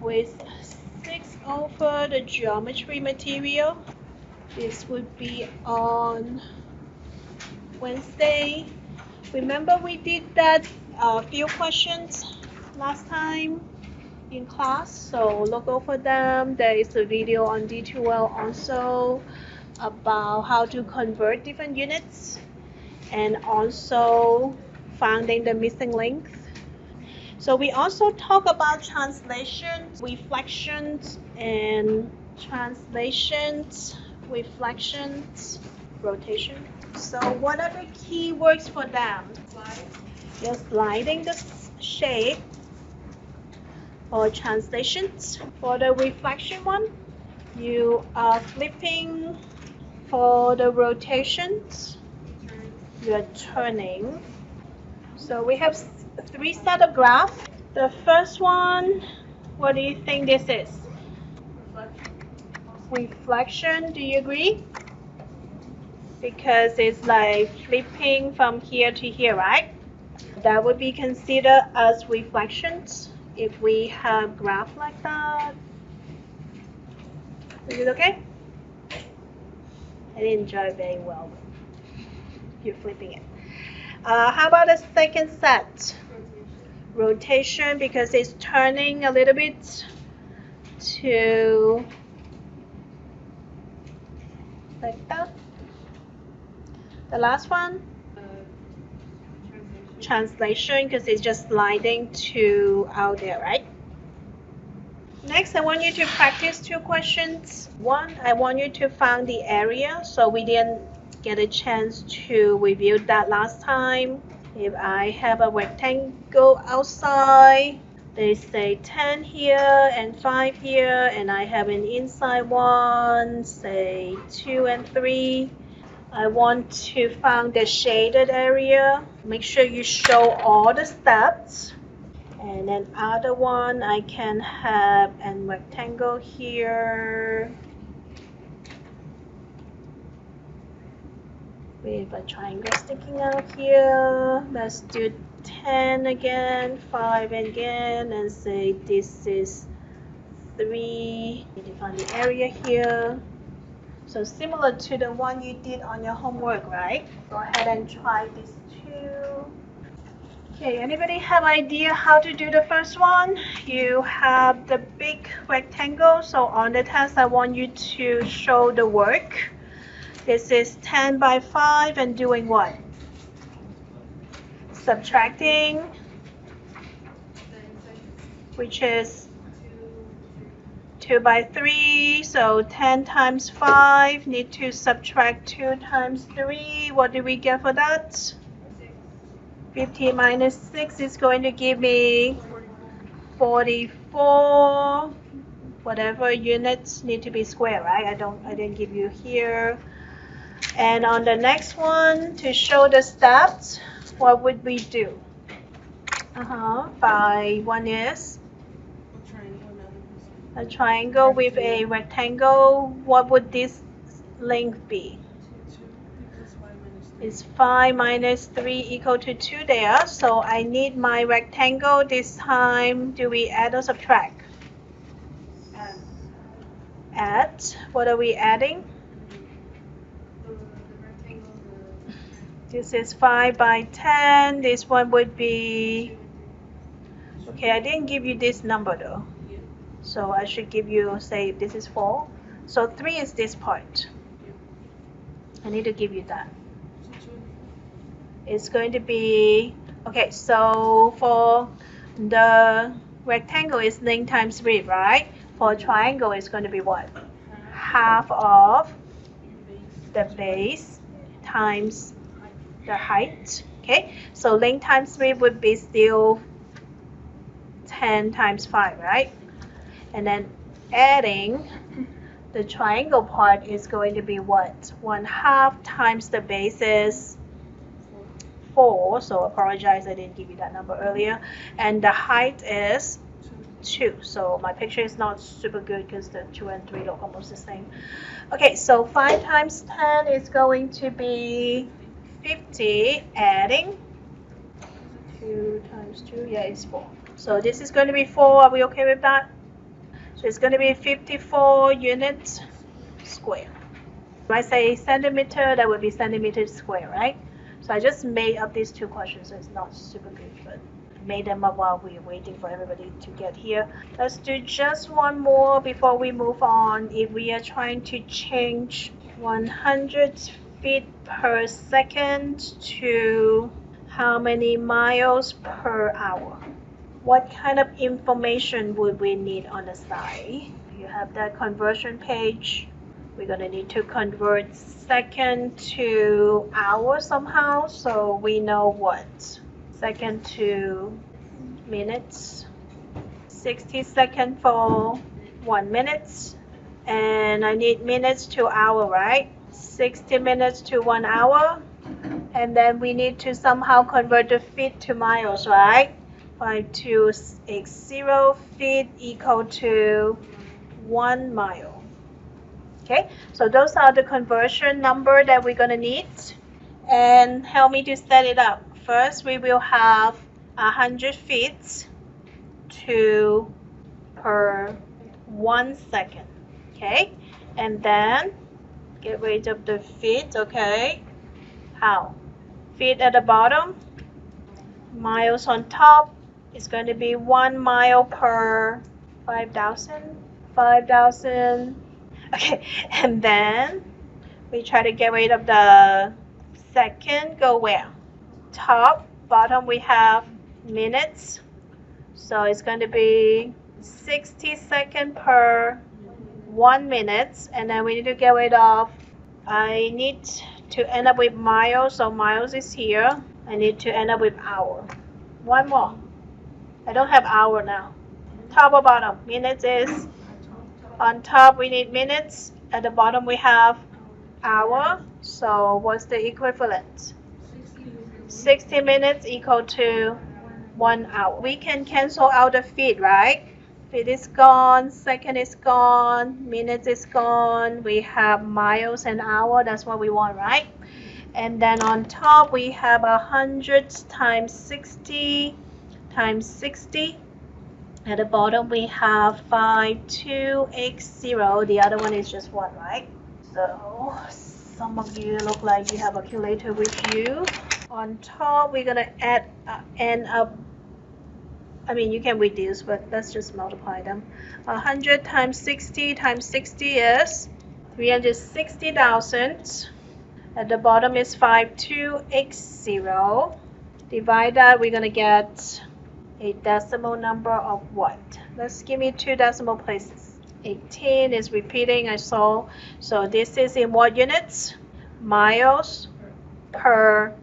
with 6 over the geometry material. This would be on Wednesday. Remember we did that few questions last time in class, so look over them. There is a video on D2L also about how to convert different units and also finding the missing links. So we also talk about translations, reflections, and translations, reflections, rotation. So what are the key words for them? You're sliding the shape or translations. For the reflection one, you are flipping. For the rotations, you're turning. So we have 3 sets of graphs. The first one, what do you think this is? Reflection, do you agree? Because it's like flipping from here to here, right? That would be considered as reflections if we have graph like that. Is it okay? I didn't enjoy very well. You're flipping it. How about the second set? Rotation, because it's turning a little bit to like that. The last one? Translation, because it's just sliding to out there, right? Next, I want you to practice 2 questions. One, I want you to find the area, so we didn't get a chance to review that last time. If I have a rectangle outside, they say 10 here and 5 here, and I have an inside one, say 2 and 3. I want to find the shaded area. Make sure you show all the steps. And then other one, I can have a rectangle here with a triangle sticking out here. Let's do 10 again, 5 again, and say this is 3. You define the area here. So similar to the one you did on your homework, right? Go ahead and try this too. Okay, anybody have idea how to do the first one? You have the big rectangle, so on the test I want you to show the work. This is 10 by 5 and doing what? Subtracting, which is 2 by 3, so 10 times 5, need to subtract 2 times 3. What do we get for that? 15 minus 6 is going to give me 44. Whatever units need to be square, right? I didn't give you here. And on the next one, to show the steps, what would we do? By one is a triangle with a rectangle. What would this length be? It's 5 minus 3 equal to 2 there. So I need my rectangle this time. Do we add or subtract? Add. What are we adding? This is 5 by 10. This one would be... Okay, I didn't give you this number though. So I should give you, say, this is 4. So 3 is this part. I need to give you that. It's going to be, okay, so for the rectangle is length times width, right? For a triangle, it's going to be what? Half of the base times the height. Okay, so length times width would be still 10 times 5, right? And then adding the triangle part is going to be what? 1/2 times the base is 4. So apologize, I didn't give you that number earlier. And the height is 2. So my picture is not super good because the 2 and 3 look almost the same. Okay, so 5 times 10 is going to be 50. Adding 2 times 2, yeah, it's 4. So this is going to be 4. Are we okay with that? So it's going to be 54 units square. If I say centimeter, that would be centimeters square, right? So I just made up these two questions. So it's not super good, but made them up while we're waiting for everybody to get here. Let's do just one more before we move on. If we are trying to change 100 feet per second to how many miles per hour? What kind of information would we need on the side? You have that conversion page. We're going to need to convert second to hour somehow, so we know what. Second to minutes. 60 seconds for 1 minute. And I need minutes to hour, right? 60 minutes to 1 hour. And then we need to somehow convert the feet to miles, right? 5280 feet equal to 1 mile. Okay, so those are the conversion number that we're going to need. And help me to set it up. First, we will have 100 feet to per 1 second. Okay, and then get rid of the feet. Okay, how? Feet at the bottom, miles on top. It's going to be 1 mile per 5,000. 5,000. Okay, and then we try to get rid of the second. Go where? Top, bottom we have minutes. So it's going to be 60 seconds per 1 minute. And then we need to get rid of, I need to end up with miles. So miles is here. I need to end up with hour. One more. I don't have hour now. Top or bottom? Minutes is on top. We need minutes. At the bottom we have hour. So what's the equivalent? 60 minutes equal to 1 hour. We can cancel out the feet, right? Feet is gone, second is gone, minutes is gone. We have miles and hour. That's what we want, right? And then on top we have 100 times 60 times 60. At the bottom we have 5280. The other one is just 1, right? So some of you look like you have a calculator with you. On top we're gonna add end up, I mean you can reduce, but let's just multiply them. 100 times 60 times 60 is 360,000. At the bottom is 5280. Divide that, we're gonna get a decimal number of what? Let's give me 2 decimal places. 18 is repeating, I saw. So this is in what units? Miles per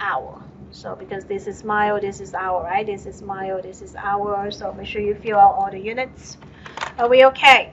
hour. So because this is mile, this is hour, right? This is mile, this is hour. So make sure you fill out all the units. Are we okay?